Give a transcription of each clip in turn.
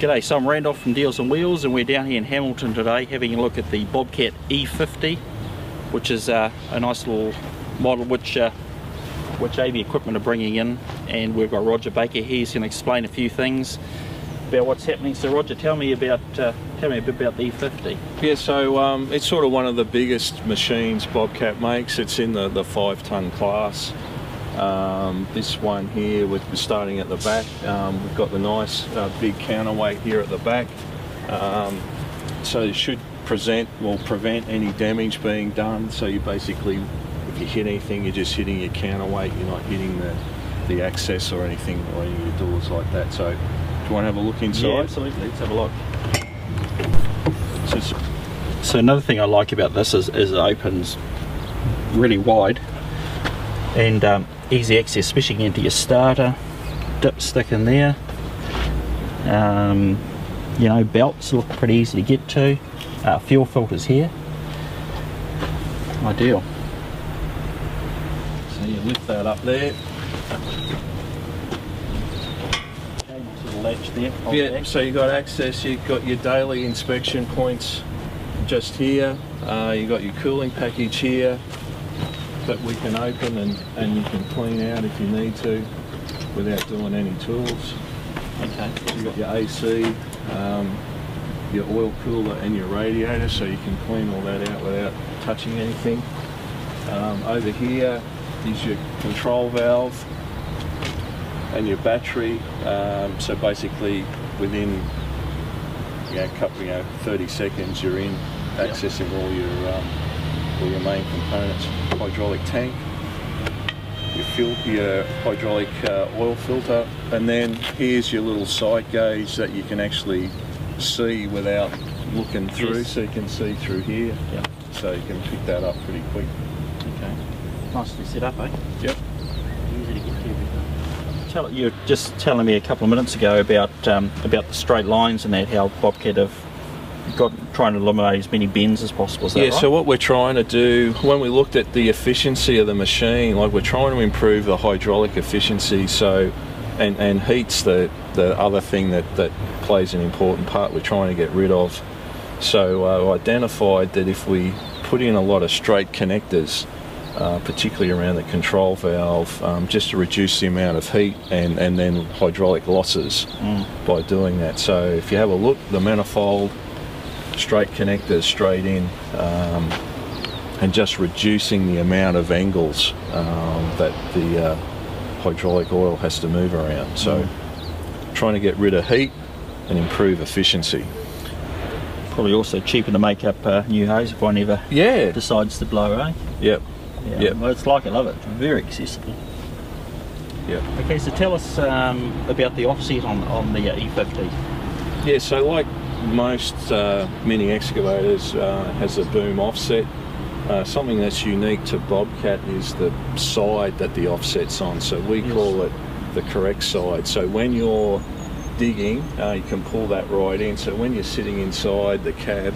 G'day, so I'm Randolph from Deals on Wheels, and we're down here in Hamilton today having a look at the Bobcat E50, which is a nice little model which AV Equipment are bringing in, and we've got Roger Baker here. He's going to explain a few things about what's happening. So Roger, tell me a bit about the E50. Yeah, so it's sort of one of the biggest machines Bobcat makes. It's in the 5-ton class. This one here, we're starting at the back. We've got the nice big counterweight here at the back, so it should prevent any damage being done. So you basically, if you hit anything, you're just hitting your counterweight. You're not hitting the access or anything, or any of your doors like that. So do you want to have a look inside? Yeah, absolutely. Let's have a look. So another thing I like about this is it opens really wide, and easy access, especially into your starter, dipstick in there. You know, belts look pretty easy to get to. Fuel filters here, ideal. So you lift that up there. Okay, nice little latch there. Yeah, so you've got access, you've got your daily inspection points just here. You've got your cooling package here that we can open and you can clean out if you need to without doing any tools. Okay. You've got your AC, your oil cooler and your radiator, so you can clean all that out without touching anything. Over here is your control valve and your battery. So basically within 30 seconds you're in accessing all your main components. Hydraulic tank, your hydraulic oil filter, and then here's your little sight gauge that you can actually see without looking through. Yes. So you can see through here. Yep. So you can pick that up pretty quick. Okay. Nicely set up, eh? Yep. Easy to get to. You were just telling me a couple of minutes ago about the straight lines and that, how Bobcat have trying to eliminate as many bends as possible. Is that right? So what we're trying to do, when we looked at the efficiency of the machine, like we're trying to improve the hydraulic efficiency. So, and heat's the other thing that plays an important part we're trying to get rid of. So I identified that if we put in a lot of straight connectors, particularly around the control valve, just to reduce the amount of heat and then hydraulic losses by doing that. So if you have a look, the manifold, straight connectors straight in, and just reducing the amount of angles that the hydraulic oil has to move around. So trying to get rid of heat and improve efficiency. Probably also cheaper to make up new hose if one ever decides to blow, eh? Yep. Yeah. Yep. Well, it's like I love it. It's very accessible. Yep. Okay, so tell us about the offset on the E50. Yeah, so like most mini excavators, has a boom offset. Something that's unique to Bobcat is the side that the offset's on. So we call it the correct side. So when you're digging, you can pull that right in. So when you're sitting inside the cab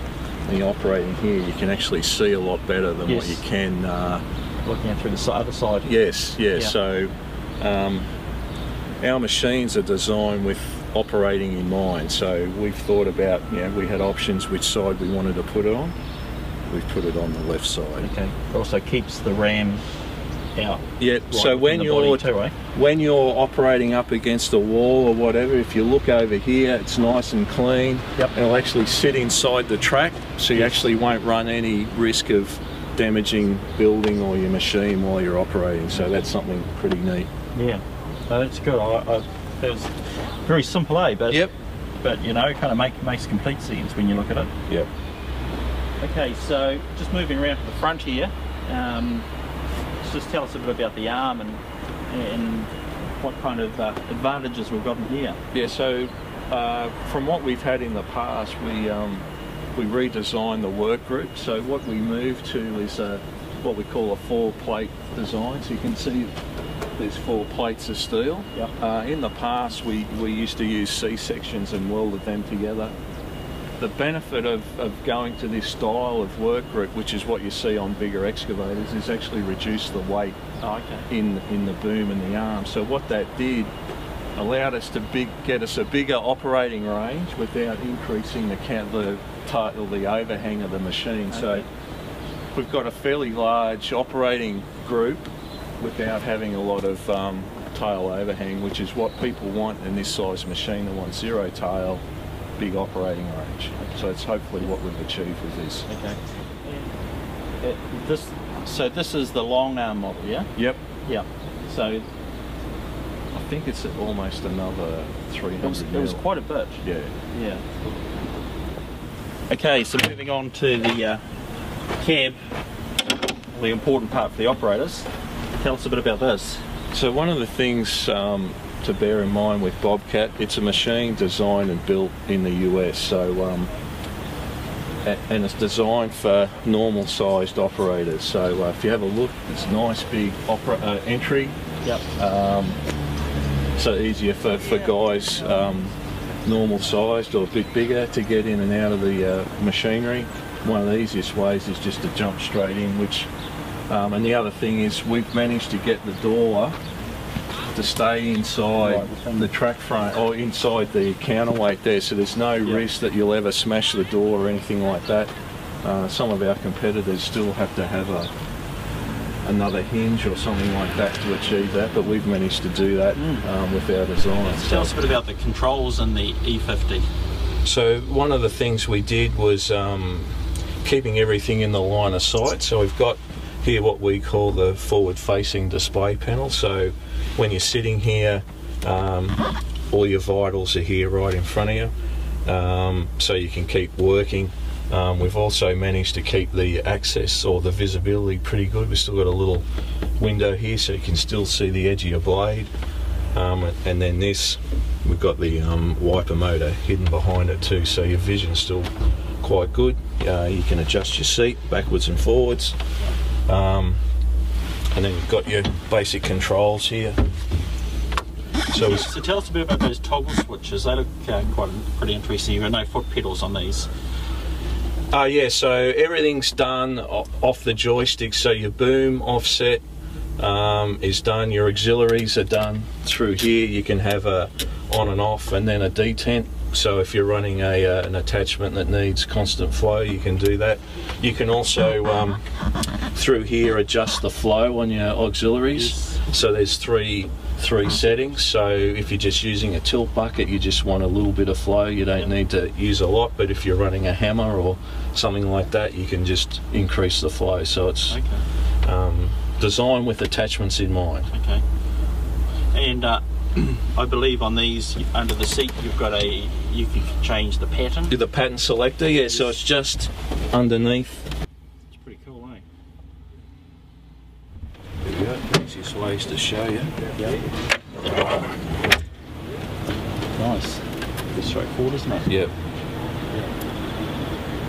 and you're operating here, you can actually see a lot better than what you can looking out through the other side. Yes. So our machines are designed with operating in mind. So we've thought about, we had options which side we wanted to put it on. We've put it on the left side. Okay. It also keeps the ram out. Yeah. Right, so when you're operating up against a wall or whatever, if you look over here, it's nice and clean. Yep. It'll actually sit inside the track, so you actually won't run any risk of damaging building or your machine while you're operating. So that's something pretty neat. Yeah. No, that's good. That was very simple, eh? But but it kind of makes complete sense when you look at it. Yep. Okay, so just moving around to the front here, just tell us a bit about the arm and what kind of advantages we've got in here. Yeah, so from what we've had in the past, we redesigned the work group. So what we moved to is what we call a 4-plate design. So you can see there's 4 plates of steel. Yep. In the past, we used to use C-sections and welded them together. The benefit of going to this style of work group, which is what you see on bigger excavators, is actually reduce the weight in the boom and the arm. So what that did allowed us to get us a bigger operating range without increasing the overhang of the machine. Okay. So we've got a fairly large operating group without having a lot of tail overhang, which is what people want in this size machine. They want zero tail, big operating range. So it's hopefully what we've achieved with this. Okay. So this is the long arm model, yeah? Yep. Yeah. So I think it's almost another 300 it was mil. quite a bit. Yeah. Yeah. Okay, so moving on to the cab, the important part for the operators. Tell us a bit about this. So one of the things to bear in mind with Bobcat, it's a machine designed and built in the US. So and it's designed for normal sized operators. So if you have a look, it's nice big entry. Yep. So easier for guys normal sized or a bit bigger to get in and out of the machinery. One of the easiest ways is just to jump straight in, and the other thing is we've managed to get the door to stay inside the track front or inside the counterweight there, so there's no risk that you'll ever smash the door or anything like that. Some of our competitors still have to have another hinge or something like that to achieve that, but we've managed to do that with our design. Tell us a bit about the controls in the E50. So one of the things we did was keeping everything in the line of sight. So we've got here what we call the forward-facing display panel. So when you're sitting here, all your vitals are here right in front of you, so you can keep working. We've also managed to keep the access or the visibility pretty good. We've still got a little window here so you can still see the edge of your blade. And then this, we've got the wiper motor hidden behind it too, so your vision's still quite good. You can adjust your seat backwards and forwards. And then you've got your basic controls here. So tell us a bit about those toggle switches. They look pretty interesting. You've got no foot pedals on these. Yeah, so everything's done off the joystick. So your boom offset is done. Your auxiliaries are done through here. You can have a on and off, and then a detent. So if you're running an attachment that needs constant flow, you can do that. You can also through here adjust the flow on your auxiliaries. Yes. So there's three settings. So if you're just using a tilt bucket, you just want a little bit of flow. You don't need to use a lot. But if you're running a hammer or something like that, you can just increase the flow. So it's designed with attachments in mind. Okay. And I believe on these, under the seat, you've got you can change the pattern. The pattern selector, yeah, so it's just underneath. It's pretty cool, eh? There you go, easiest ways to show you. Yeah. Nice. It's straightforward, isn't it? Yep.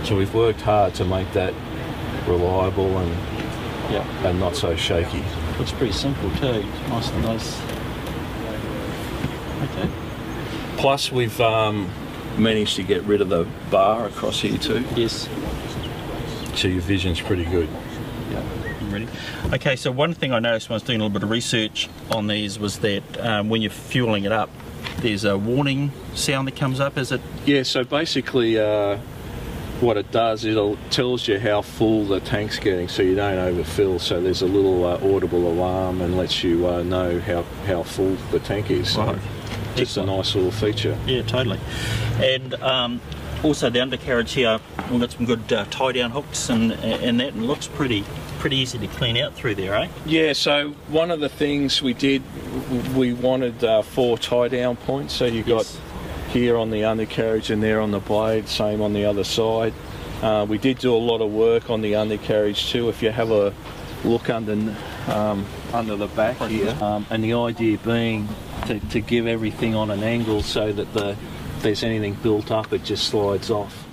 So we've worked hard to make that reliable and not so shaky. Looks pretty simple too. Nice and nice. Okay. Plus we've managed to get rid of the bar across here too. Yes. So your vision's pretty good. Yeah. I'm ready. Okay, so one thing I noticed when I was doing a little bit of research on these was that when you're fueling it up, there's a warning sound that comes up, is it? Yeah, so basically what it does is it tells you how full the tank's getting so you don't overfill. So there's a little audible alarm and lets you know how full the tank is. So right. Just a nice little feature. Yeah, totally. And also the undercarriage here, we've got some good tie down hooks and that, and it looks pretty easy to clean out through there, eh? Yeah, so one of the things we did, we wanted 4 tie down points. So you got here on the undercarriage and there on the blade, same on the other side. We did do a lot of work on the undercarriage too. If you have a look under the back here, and the idea being to give everything on an angle so that if there's anything built up, it just slides off.